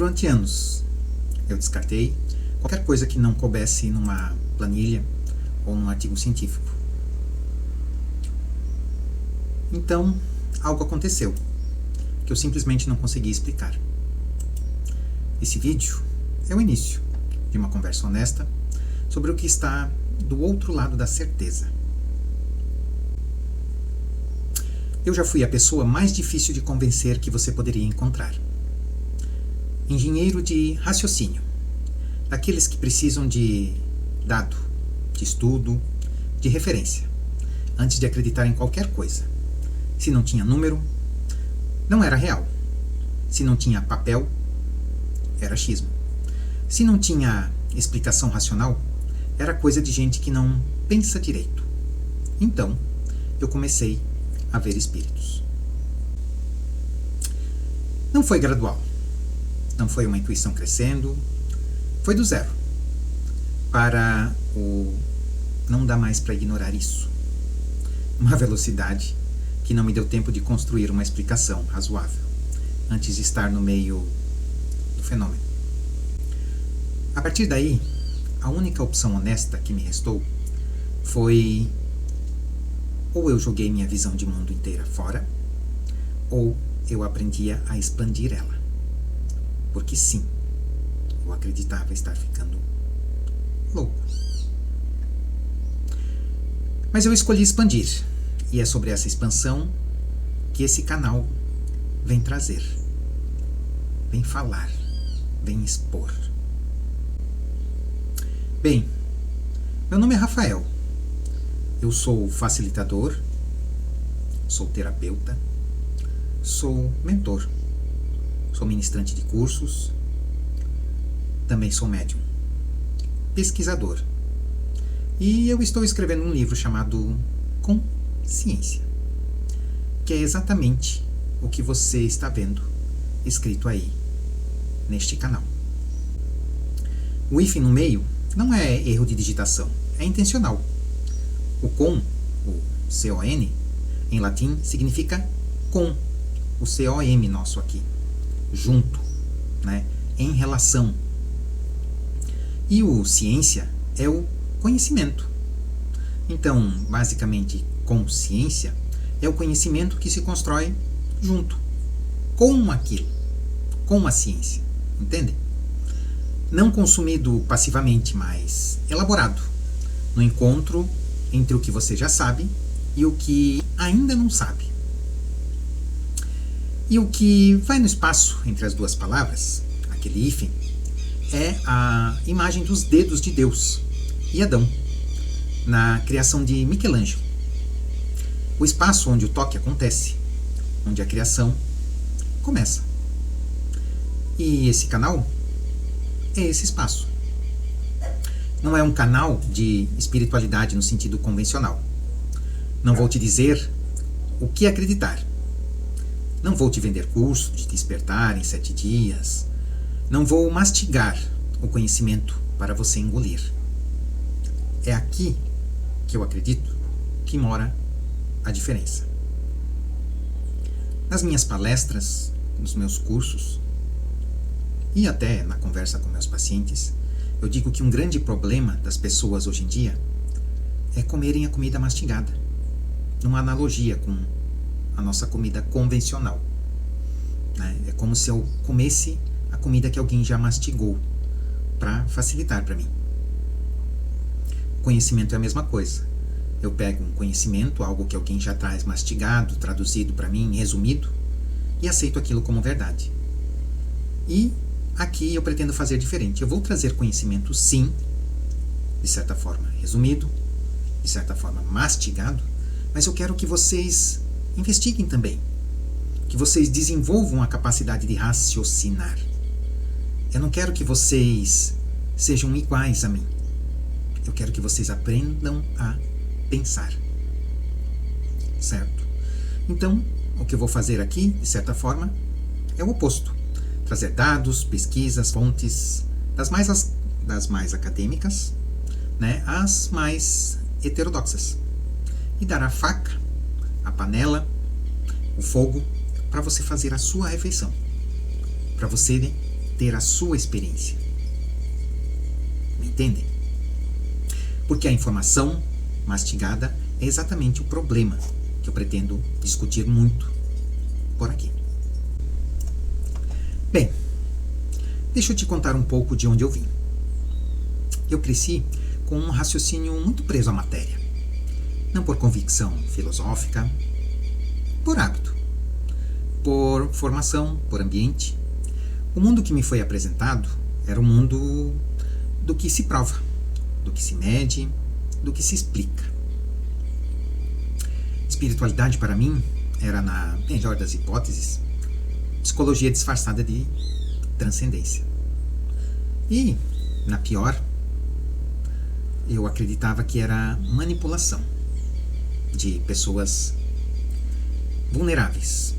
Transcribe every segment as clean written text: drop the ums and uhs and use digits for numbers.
Durante anos, eu descartei qualquer coisa que não coubesse numa planilha ou num artigo científico. Então, algo aconteceu que eu simplesmente não consegui explicar. Esse vídeo é o início de uma conversa honesta sobre o que está do outro lado da certeza. Eu já fui a pessoa mais difícil de convencer que você poderia encontrar. Engenheiro de raciocínio, daqueles que precisam de dado, de estudo, de referência, antes de acreditar em qualquer coisa. Se não tinha número, não era real. Se não tinha papel, era achismo. Se não tinha explicação racional, era coisa de gente que não pensa direito. Então, eu comecei a ver espíritos. Não foi gradual. Não foi uma intuição crescendo. Foi do zero. Para o não dá mais para ignorar isso. Uma velocidade que não me deu tempo de construir uma explicação razoável, antes de estar no meio do fenômeno. A partir daí, a única opção honesta que me restou foi: ou eu joguei minha visão de mundo inteira fora, ou eu aprendia a expandir ela. Porque sim, eu acreditava estar ficando louco. Mas eu escolhi expandir, e é sobre essa expansão que esse canal vem trazer, vem falar, vem expor. Bem, meu nome é Rafael. Eu sou facilitador, sou terapeuta, sou mentor, sou ministrante de cursos, também sou médium, pesquisador. E eu estou escrevendo um livro chamado Consciência, que é exatamente o que você está vendo escrito aí neste canal. O hífen no meio não é erro de digitação, é intencional. O com, o C-O-N, em latim significa com, o C-O-M nosso aqui, junto, né? Em relação. E o ciência é o conhecimento. Então, basicamente, consciência é o conhecimento que se constrói junto, com aquilo, com a ciência, entende? Não consumido passivamente, mas elaborado, no encontro entre o que você já sabe e o que ainda não sabe. E o que vai no espaço entre as duas palavras, aquele hífen, é a imagem dos dedos de Deus e Adão, na criação de Michelangelo. O espaço onde o toque acontece, onde a criação começa. E esse canal é esse espaço. Não é um canal de espiritualidade no sentido convencional. Não vou te dizer o que acreditar. Não vou te vender curso de despertar em 7 dias. Não vou mastigar o conhecimento para você engolir. É aqui que eu acredito que mora a diferença. Nas minhas palestras, nos meus cursos e até na conversa com meus pacientes, eu digo que um grande problema das pessoas hoje em dia é comerem a comida mastigada, numa analogia com a nossa comida convencional, né? É como se eu comesse a comida que alguém já mastigou, para facilitar para mim. Conhecimento é a mesma coisa. Eu pego um conhecimento, algo que alguém já traz mastigado, traduzido para mim, resumido, e aceito aquilo como verdade. E aqui eu pretendo fazer diferente. Eu vou trazer conhecimento, sim, de certa forma resumido, de certa forma mastigado, mas eu quero que vocês investiguem também, que vocês desenvolvam a capacidade de raciocinar. Eu não quero que vocês sejam iguais a mim. Eu quero que vocês aprendam a pensar. Certo? Então, o que eu vou fazer aqui, de certa forma, é o oposto. Trazer dados, pesquisas, fontes, das mais acadêmicas, né, às mais heterodoxas. E dar a faca, a panela, o fogo, para você fazer a sua refeição. Para você ter a sua experiência. Me entendem? Porque a informação mastigada é exatamente o problema que eu pretendo discutir muito por aqui. Bem, deixa eu te contar um pouco de onde eu vim. Eu cresci com um raciocínio muito preso à matéria. Não por convicção filosófica, por hábito, por formação, por ambiente. O mundo que me foi apresentado era o mundo do que se prova, do que se mede, do que se explica. Espiritualidade para mim era, na melhor das hipóteses, psicologia disfarçada de transcendência. E, na pior, eu acreditava que era manipulação de pessoas vulneráveis,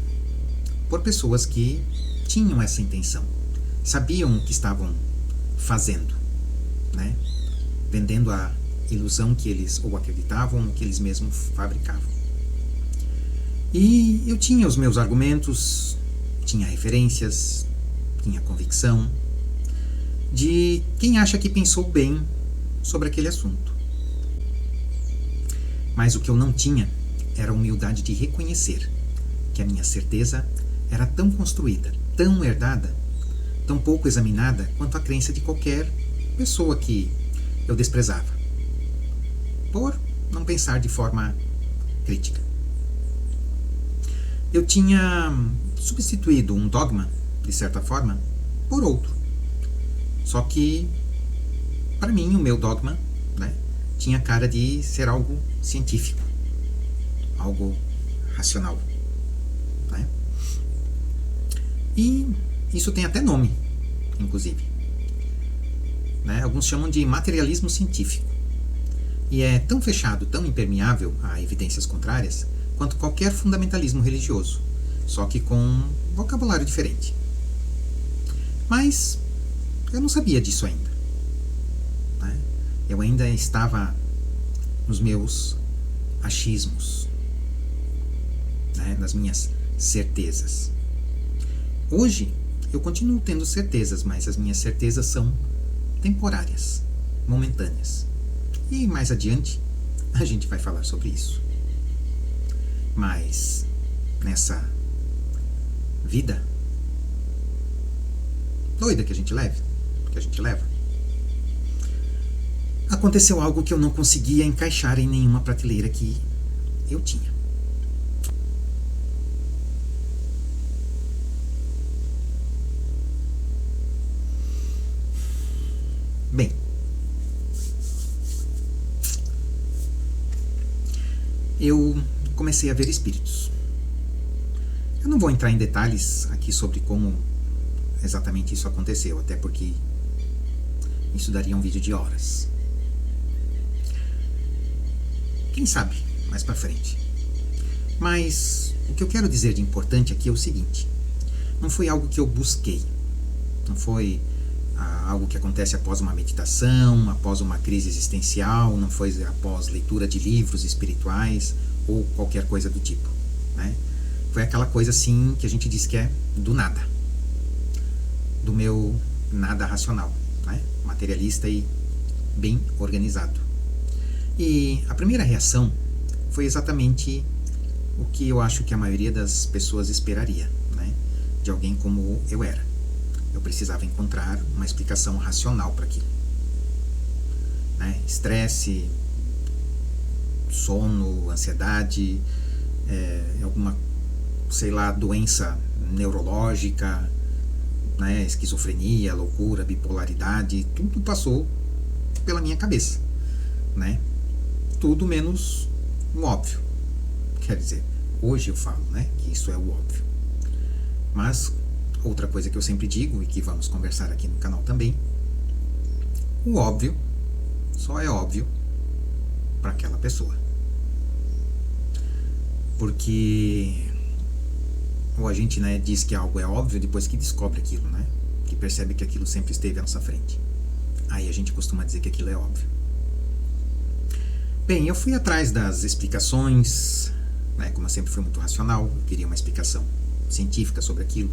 por pessoas que tinham essa intenção, sabiam o que estavam fazendo, né? Vendendo a ilusão que eles ou acreditavam, que eles mesmos fabricavam. E eu tinha os meus argumentos, tinha referências, tinha convicção de quem acha que pensou bem sobre aquele assunto. Mas o que eu não tinha era a humildade de reconhecer que a minha certeza era tão construída, tão herdada, tão pouco examinada quanto a crença de qualquer pessoa que eu desprezava, por não pensar de forma crítica. Eu tinha substituído um dogma, de certa forma, por outro. Só que, para mim, o meu dogma, né, tinha cara de ser algo científico, algo racional, né? E isso tem até nome, inclusive, né? Alguns chamam de materialismo científico. E é tão fechado, tão impermeável a evidências contrárias quanto qualquer fundamentalismo religioso, só que com um vocabulário diferente. Mas eu não sabia disso ainda, né? Eu ainda estava nos meus achismos, né? Nas minhas certezas. Hoje eu continuo tendo certezas, mas as minhas certezas são temporárias, momentâneas. E mais adiante a gente vai falar sobre isso. Mas nessa vida doida que a gente leva, aconteceu algo que eu não conseguia encaixar em nenhuma prateleira que eu tinha. Bem, eu comecei a ver espíritos. Eu não vou entrar em detalhes aqui sobre como exatamente isso aconteceu, até porque isso daria um vídeo de horas. Quem sabe, mais pra frente. Mas o que eu quero dizer de importante aqui é o seguinte: não foi algo que eu busquei, não foi algo que acontece após uma meditação, após uma crise existencial, não foi após leitura de livros espirituais ou qualquer coisa do tipo, né? Foi aquela coisa assim que a gente diz que é do nada, do meu nada racional, né? Materialista e bem organizado. E a primeira reação foi exatamente o que eu acho que a maioria das pessoas esperaria, né? De alguém como eu era. Eu precisava encontrar uma explicação racional para aquilo, né? Estresse, sono, ansiedade, alguma, sei lá, doença neurológica, né? Esquizofrenia, loucura, bipolaridade, tudo passou pela minha cabeça, né? Tudo menos o óbvio. Quer dizer, hoje eu falo, né, que isso é o óbvio. Mas outra coisa que eu sempre digo e que vamos conversar aqui no canal também, o óbvio só é óbvio para aquela pessoa. Porque ou a gente, né, diz que algo é óbvio depois que descobre aquilo, né? Que percebe que aquilo sempre esteve à nossa frente. Aí a gente costuma dizer que aquilo é óbvio. Bem, eu fui atrás das explicações, né? Como eu sempre fui muito racional, eu queria uma explicação científica sobre aquilo.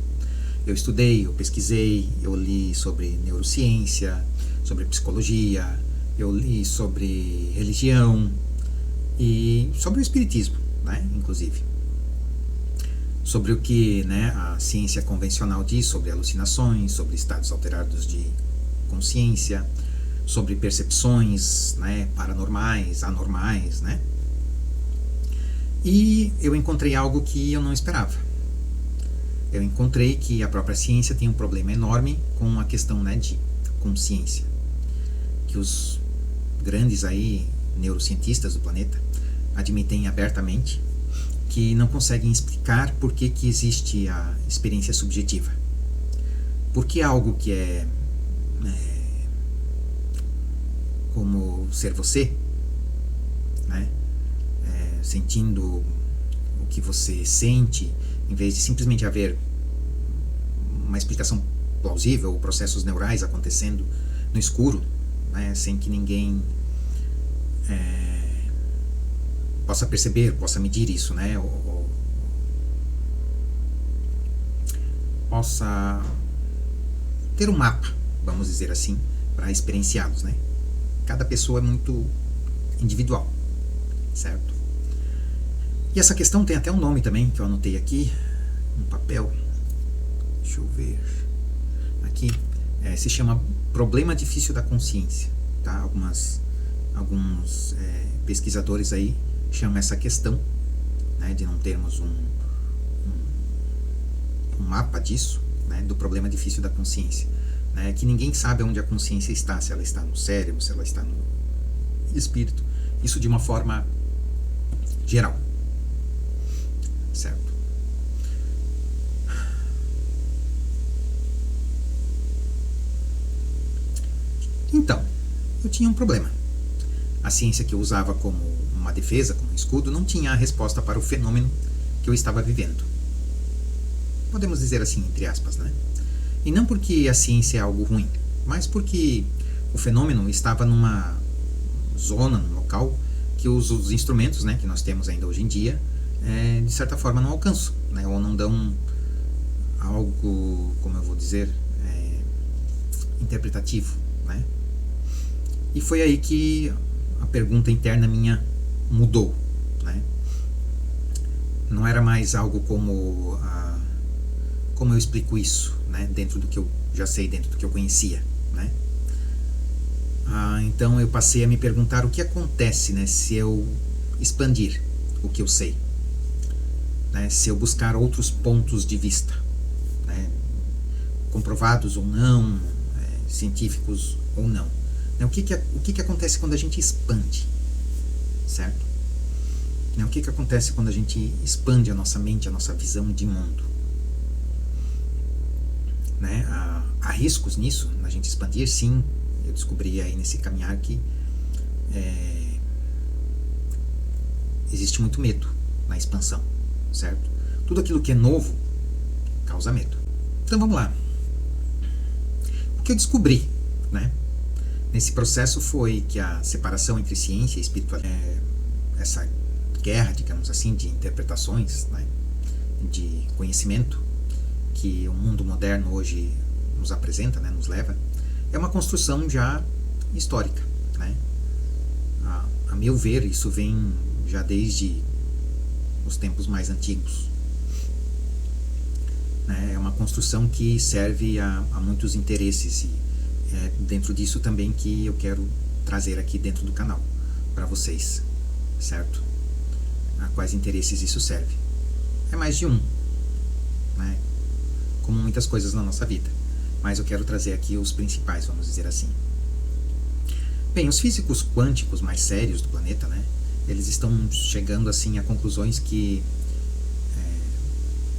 Eu estudei, eu pesquisei, eu li sobre neurociência, sobre psicologia, eu li sobre religião e sobre o espiritismo, né, inclusive. Sobre o que, né, a ciência convencional diz sobre alucinações, sobre estados alterados de consciência, sobre percepções, né, paranormais, anormais, né? E eu encontrei algo que eu não esperava. Eu encontrei que a própria ciência tem um problema enorme com a questão, né, de consciência. Que os grandes aí neurocientistas do planeta admitem abertamente que não conseguem explicar por que existe a experiência subjetiva. Porque algo que é como ser você, né, sentindo o que você sente, em vez de simplesmente haver uma explicação plausível ou processos neurais acontecendo no escuro, né, sem que ninguém possa perceber, possa medir isso, né, ou possa ter um mapa, vamos dizer assim, para experienciá-los, né? Cada pessoa é muito individual, certo? E essa questão tem até um nome também, que eu anotei aqui, um papel, deixa eu ver, aqui, se chama problema difícil da consciência, tá? Alguns pesquisadores aí chamam essa questão, né, de não termos um mapa disso, né, do problema difícil da consciência, né, que ninguém sabe onde a consciência está, se ela está no cérebro, se ela está no espírito, isso de uma forma geral, certo? Então, eu tinha um problema. A ciência que eu usava como uma defesa, como um escudo, não tinha a resposta para o fenômeno que eu estava vivendo. Podemos dizer assim, entre aspas, né? E não porque a ciência é algo ruim, mas porque o fenômeno estava numa zona, num local, que os instrumentos, né, que nós temos ainda hoje em dia, de certa forma não alcançam, né, ou não dão algo, como eu vou dizer, interpretativo, né? E foi aí que a pergunta interna minha mudou, né? Não era mais algo como eu explico isso, né, dentro do que eu já sei, dentro do que eu conhecia, né? Então eu passei a me perguntar o que acontece, né, se eu expandir o que eu sei, né, se eu buscar outros pontos de vista, né, comprovados ou não, científicos ou não, né, o que acontece quando a gente expande, certo? Né, o que acontece quando a gente expande a nossa mente, a nossa visão de mundo? Né, há riscos nisso, na gente expandir, sim. Eu descobri aí nesse caminhar que existe muito medo na expansão, certo? Tudo aquilo que é novo causa medo. Então vamos lá. O que eu descobri, né, nesse processo foi que a separação entre ciência e espiritualidade, essa guerra, digamos assim, de interpretações, né, de conhecimento que o mundo moderno hoje nos apresenta, né, nos leva, é uma construção já histórica, né? A meu ver, isso vem já desde os tempos mais antigos, né? É uma construção que serve a muitos interesses, e é dentro disso também que eu quero trazer aqui dentro do canal para vocês, certo? A quais interesses isso serve? É mais de um, né? Como muitas coisas na nossa vida, mas eu quero trazer aqui os principais, vamos dizer assim. Bem, os físicos quânticos mais sérios do planeta, né, eles estão chegando assim a conclusões que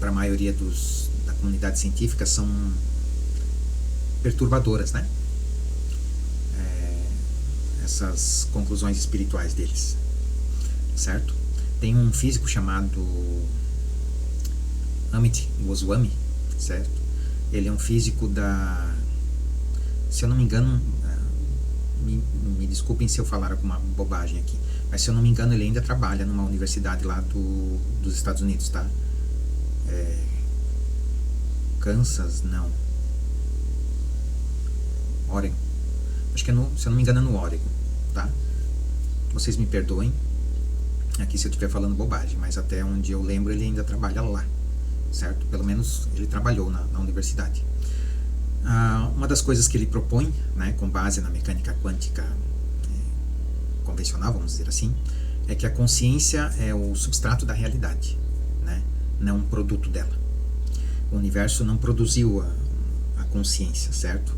para a maioria da comunidade científica são perturbadoras, né? Essas conclusões espirituais deles, certo? Tem um físico chamado Amit Goswami, certo? Ele é um físico se eu não me engano, me desculpem se eu falar alguma bobagem aqui, mas se eu não me engano ele ainda trabalha numa universidade lá dos Estados Unidos, tá? Kansas, não. Oregon. Acho que se eu não me engano é no Oregon, tá? Vocês me perdoem aqui se eu estiver falando bobagem, mas até onde eu lembro ele ainda trabalha lá, certo? Pelo menos ele trabalhou na universidade. Uma das coisas que ele propõe, né, com base na mecânica quântica convencional, vamos dizer assim, é que a consciência é o substrato da realidade, né, não um produto dela. O universo não produziu a consciência, certo?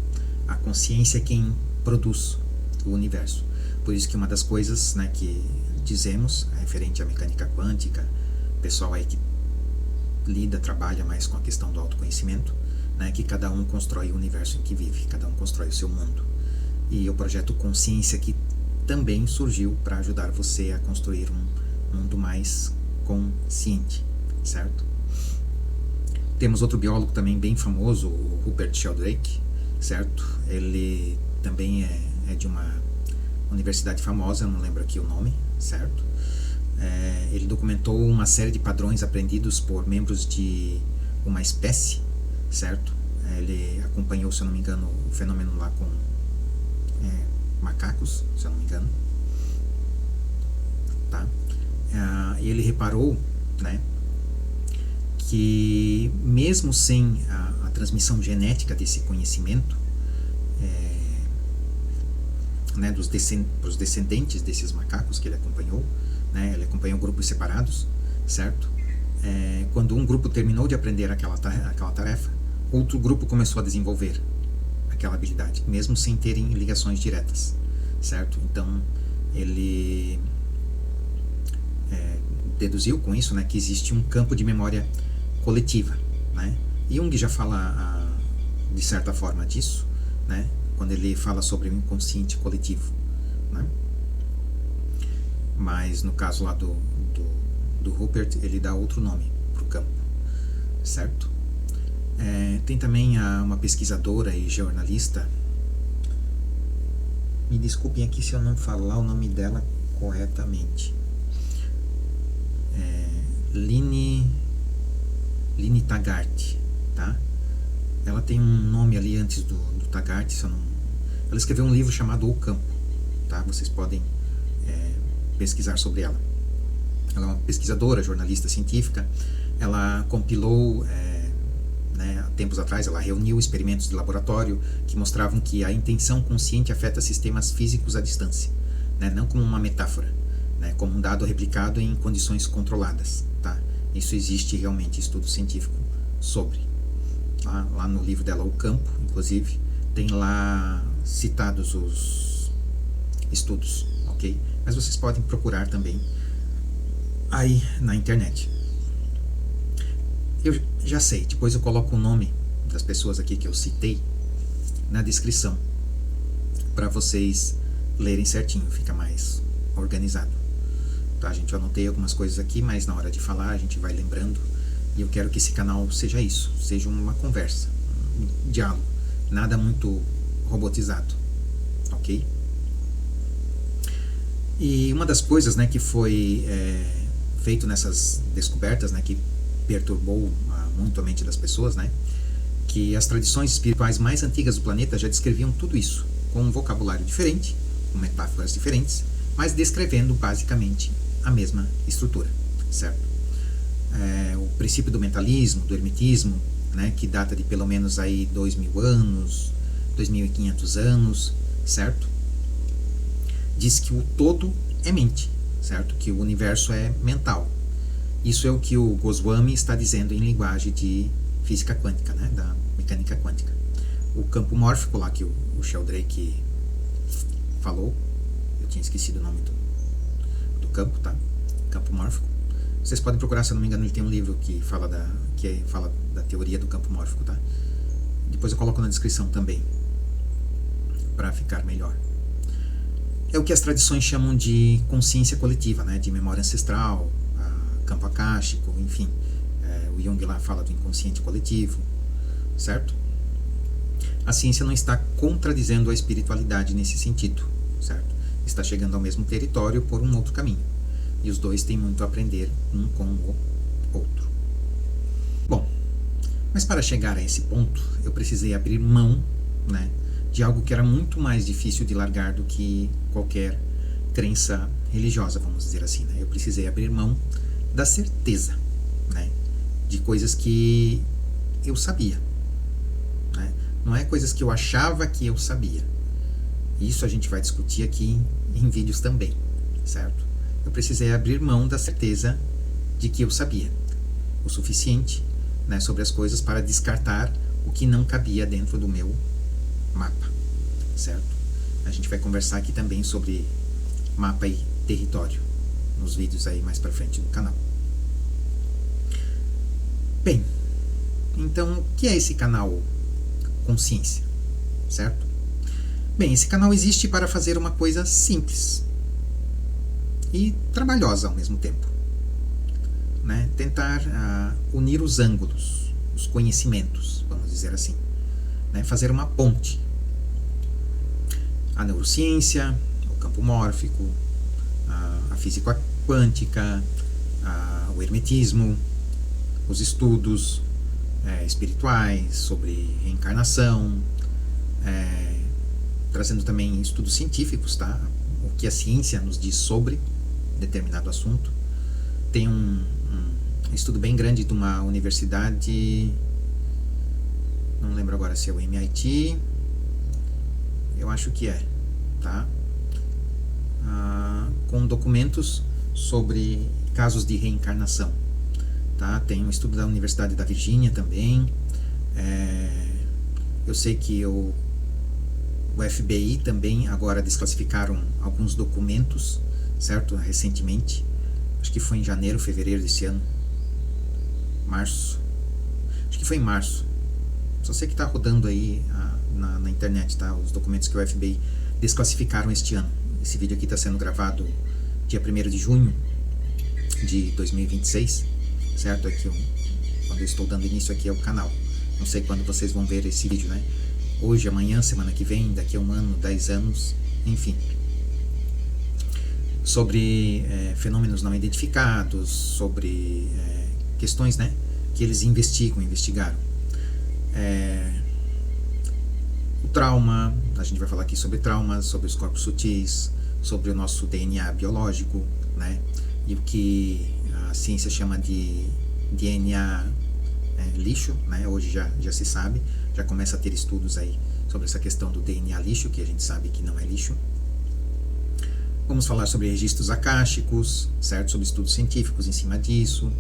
A consciência é quem produz o universo. Por isso que uma das coisas, né, que dizemos, referente à mecânica quântica, o pessoal aí que trabalha mais com a questão do autoconhecimento, né, que cada um constrói o universo em que vive, cada um constrói o seu mundo. E o projeto Consciência que também surgiu para ajudar você a construir um mundo mais consciente, certo? Temos outro biólogo também bem famoso, o Rupert Sheldrake, certo? Ele também é de uma universidade famosa, não lembro aqui o nome, certo? Ele documentou uma série de padrões aprendidos por membros de uma espécie, certo? Ele acompanhou, se eu não me engano, o fenômeno lá com macacos, se eu não me engano, tá? E ele reparou, né, que mesmo sem a transmissão genética desse conhecimento, né, dos descendentes desses macacos que ele acompanhou, né, ele acompanhou grupos separados, certo? Quando um grupo terminou de aprender aquela tarefa, outro grupo começou a desenvolver aquela habilidade, mesmo sem terem ligações diretas, certo? Então, ele deduziu com isso, né, que existe um campo de memória coletiva, né? Jung já fala, de certa forma, disso, né, quando ele fala sobre o inconsciente coletivo, né? Mas no caso lá do Rupert, ele dá outro nome para o campo, certo? Tem também uma pesquisadora e jornalista, me desculpem aqui se eu não falar o nome dela corretamente, Line Taggart, tá? Ela tem um nome ali antes do Taggart, ela escreveu um livro chamado O Campo, tá? Vocês podem pesquisar sobre ela. Ela é uma pesquisadora, jornalista científica. Ela compilou, há tempos atrás, ela reuniu experimentos de laboratório que mostravam que a intenção consciente afeta sistemas físicos à distância, né? Não como uma metáfora, né? Como um dado replicado em condições controladas, tá? Isso existe realmente estudo científico sobre. Lá no livro dela, O Campo, inclusive, tem lá citados os estudos, ok? Mas vocês podem procurar também aí na internet. Eu já sei, depois eu coloco o nome das pessoas aqui que eu citei na descrição para vocês lerem certinho, fica mais organizado, tá, gente? Eu anotei algumas coisas aqui, mas na hora de falar a gente vai lembrando, e eu quero que esse canal seja isso, seja uma conversa, um diálogo, nada muito robotizado, ok? E uma das coisas, né, que foi feito nessas descobertas, né, que perturbou muito a mente das pessoas, né, que as tradições espirituais mais antigas do planeta já descreviam tudo isso, com um vocabulário diferente, com metáforas diferentes, mas descrevendo basicamente a mesma estrutura, certo? O princípio do mentalismo, do hermetismo, né, que data de pelo menos aí 2.000 anos, 2.500 anos, certo? Diz que o todo é mente, certo? Que o universo é mental. Isso é o que o Goswami está dizendo em linguagem de física quântica, né, da mecânica quântica. O campo mórfico lá que o Sheldrake falou, eu tinha esquecido o nome do campo, tá? Campo mórfico. Vocês podem procurar, se eu não me engano, ele tem um livro que fala da teoria do campo mórfico, tá? Depois eu coloco na descrição também, para ficar melhor. É o que as tradições chamam de consciência coletiva, né? De memória ancestral, campo akáshico, enfim. O Jung lá fala do inconsciente coletivo, certo? A ciência não está contradizendo a espiritualidade nesse sentido, certo? Está chegando ao mesmo território por um outro caminho. E os dois têm muito a aprender um com o outro. Bom, Mas para chegar a esse ponto, eu precisei abrir mão, né, de algo que era muito mais difícil de largar do que qualquer crença religiosa, vamos dizer assim. Né? Eu precisei abrir mão da certeza, né, de coisas que eu sabia. Né? Não é coisas que eu achava que eu sabia. Isso a gente vai discutir aqui em vídeos também, certo? Eu precisei abrir mão da certeza de que eu sabia o suficiente, né, sobre as coisas para descartar o que não cabia dentro do meu mapa, certo? A gente vai conversar aqui também sobre mapa e território nos vídeos aí mais para frente do canal. Bem, então o que é esse canal Consciência, certo? Bem, esse canal existe para fazer uma coisa simples e trabalhosa ao mesmo tempo, né? Tentar unir os ângulos, os conhecimentos, vamos dizer assim, né? Fazer uma ponte. A neurociência, o campo mórfico, a física quântica, o hermetismo, os estudos espirituais sobre reencarnação, trazendo também estudos científicos, tá? O que a ciência nos diz sobre determinado assunto. Tem um estudo bem grande de uma universidade, não lembro agora se é o MIT, eu acho que é, tá? Com documentos sobre casos de reencarnação, tá? Tem um estudo da Universidade da Virgínia também. Eu sei que o FBI também agora desclassificaram alguns documentos, certo? Recentemente, acho que foi em janeiro, fevereiro desse ano, março, acho que foi em março. Só sei que está rodando aí na internet, tá? Os documentos que o FBI desclassificaram este ano. Esse vídeo aqui está sendo gravado dia 1º de junho de 2026, certo? Aqui quando eu estou dando início aqui ao canal. Não sei quando vocês vão ver esse vídeo, né? Hoje, amanhã, semana que vem, daqui a 1 ano, 10 anos, enfim. Sobre fenômenos não identificados, sobre questões, né, que eles investigaram. O trauma, a gente vai falar aqui sobre traumas, sobre os corpos sutis, sobre o nosso DNA biológico, né, e o que a ciência chama de DNA lixo, né, hoje já se sabe, já começa a ter estudos aí sobre essa questão do DNA lixo, que a gente sabe que não é lixo. Vamos falar sobre registros akáshicos, certo? Sobre estudos científicos em cima disso.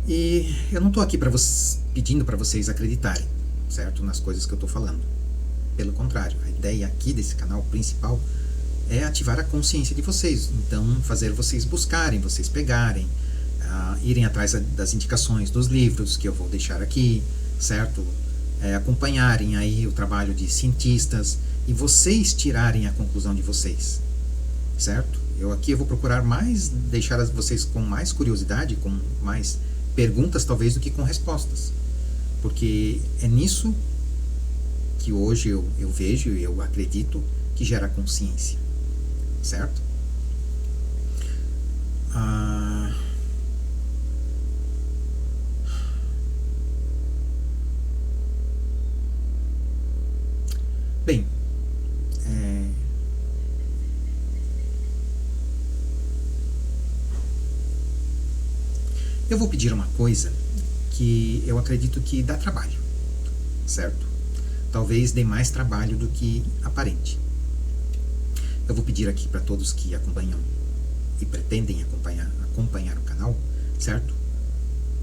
E eu não estou aqui pedindo para vocês acreditarem, certo? Nas coisas que eu estou falando. Pelo contrário, a ideia aqui desse canal principal é ativar a consciência de vocês. Então, fazer vocês buscarem, vocês pegarem, irem atrás das indicações dos livros que eu vou deixar aqui, certo? Acompanharem aí o trabalho de cientistas e vocês tirarem a conclusão de vocês, certo? Eu vou procurar deixar vocês com mais curiosidade, com mais perguntas talvez do que com respostas, porque é nisso que hoje eu vejo e eu acredito que gera consciência, certo? Bem, eu vou pedir uma coisa que eu acredito que dá trabalho, certo? Talvez dê mais trabalho do que aparente. Eu vou pedir aqui para todos que acompanham e pretendem acompanhar o canal, certo?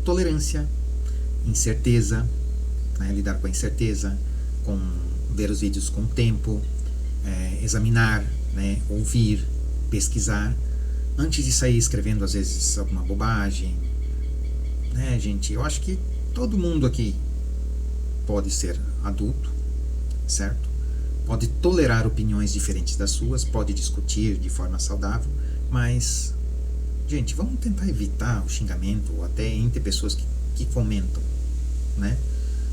Tolerância, incerteza, né? Lidar com a incerteza, com ver os vídeos com tempo, examinar, né? Ouvir, pesquisar, antes de sair escrevendo às vezes alguma bobagem, né, gente? Eu acho que todo mundo aqui pode ser adulto, certo? Pode tolerar opiniões diferentes das suas, pode discutir de forma saudável, mas, gente, vamos tentar evitar o xingamento, ou até entre pessoas que comentam, né?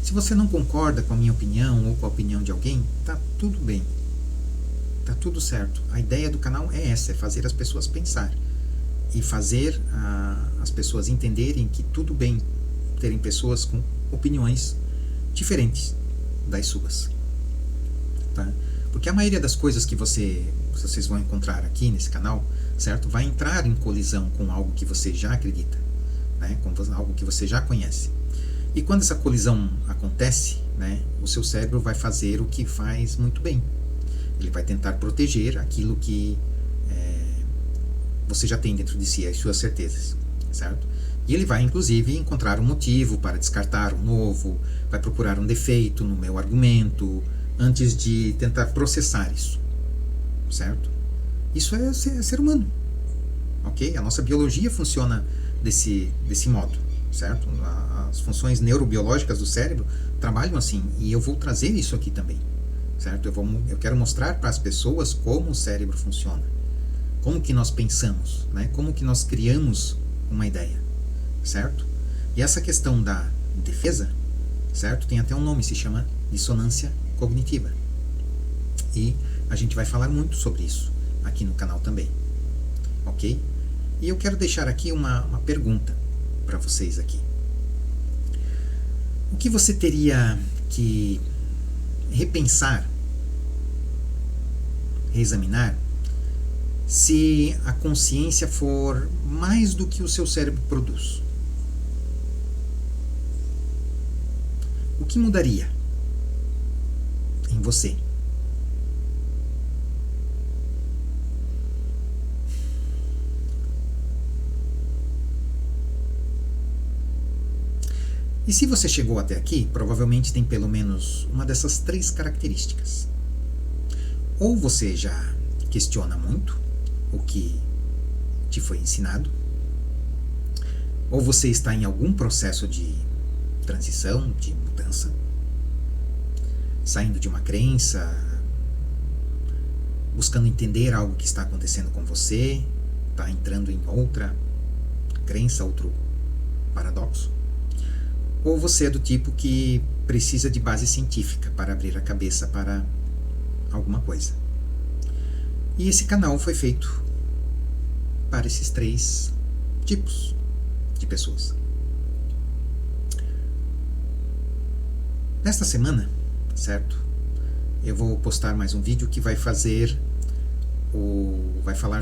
Se você não concorda com a minha opinião ou com a opinião de alguém, tá tudo bem, tá tudo certo. A ideia do canal é essa, é fazer as pessoas pensar e fazer as pessoas entenderem que tudo bem terem pessoas com opiniões diferentes das suas. Tá? Porque a maioria das coisas que vocês vão encontrar aqui nesse canal, certo? Vai entrar em colisão com algo que você já acredita, né? Com algo que você já conhece. E quando essa colisão acontece, né, o seu cérebro vai fazer o que faz muito bem. Ele vai tentar proteger aquilo que você já tem dentro de si, as suas certezas, certo? E ele vai, inclusive, encontrar um motivo para descartar um novo, vai procurar um defeito no meu argumento, antes de tentar processar isso, certo? Isso é ser humano, ok? A nossa biologia funciona desse modo, certo? As funções neurobiológicas do cérebro trabalham assim, e eu vou trazer isso aqui também, certo? Eu quero mostrar para as pessoas como o cérebro funciona, como que nós pensamos, né? Como que nós criamos uma ideia, certo? E essa questão da defesa, certo? Tem até um nome, se chama dissonância cognitiva. E a gente vai falar muito sobre isso aqui no canal também, ok? E eu quero deixar aqui uma pergunta para vocês aqui. O que você teria que repensar, reexaminar, se a consciência for mais do que o seu cérebro produz? O que mudaria em você? E se você chegou até aqui, provavelmente tem pelo menos uma dessas 3 características. Ou você já questiona muito o que te foi ensinado, ou você está em algum processo de transição, de mudança, saindo de uma crença, buscando entender algo que está acontecendo com você, está entrando em outra crença, outro paradoxo. Ou você é do tipo que precisa de base científica para abrir a cabeça para alguma coisa. E esse canal foi feito para esses 3 tipos de pessoas. Nesta semana, certo? Eu vou postar mais um vídeo que vai falar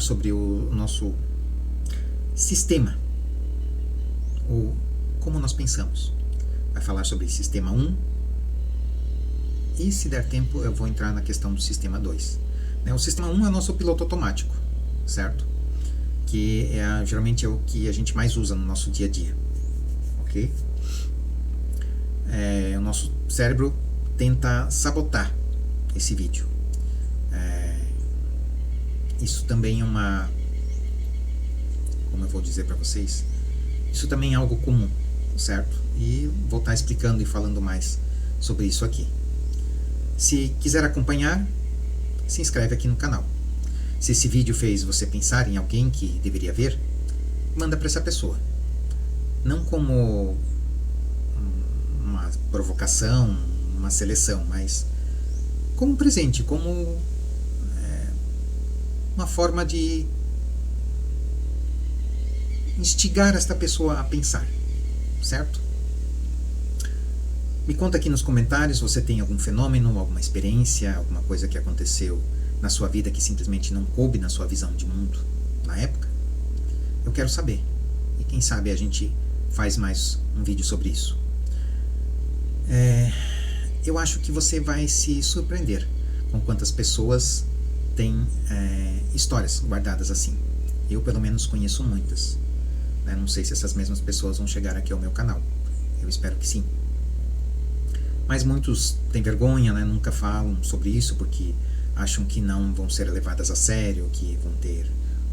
sobre o nosso sistema, ou como nós pensamos. Vai falar sobre o sistema 1 e, se der tempo, eu vou entrar na questão do sistema 2. O sistema 1 é o nosso piloto automático, certo? Que geralmente é o que a gente mais usa no nosso dia a dia, ok? O nosso cérebro tenta sabotar esse vídeo. Isso também é como eu vou dizer para vocês, isso também é algo comum, certo? E vou estar explicando e falando mais sobre isso aqui. Se quiser acompanhar, se inscreve aqui no canal. Se esse vídeo fez você pensar em alguém que deveria ver, manda para essa pessoa. Não como uma provocação, uma seleção, mas como um presente, como uma forma de instigar esta pessoa a pensar, certo? Me conta aqui nos comentários se você tem algum fenômeno, alguma experiência, alguma coisa que aconteceu na sua vida que simplesmente não coube na sua visão de mundo na época. Eu quero saber. E quem sabe a gente faz mais um vídeo sobre isso. Eu acho que você vai se surpreender com quantas pessoas têm histórias guardadas assim. Eu, pelo menos, conheço muitas. Não sei se essas mesmas pessoas vão chegar aqui ao meu canal. Eu espero que sim. Mas muitos têm vergonha, nunca falam sobre isso porque acham que não vão ser levadas a sério, que vão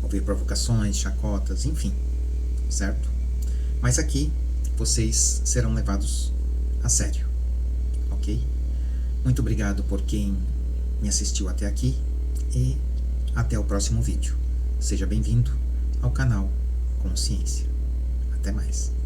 ouvir provocações, chacotas, enfim, certo? Mas aqui vocês serão levados a sério, ok? Muito obrigado por quem me assistiu até aqui e até o próximo vídeo. Seja bem-vindo ao canal Consciência. Até mais.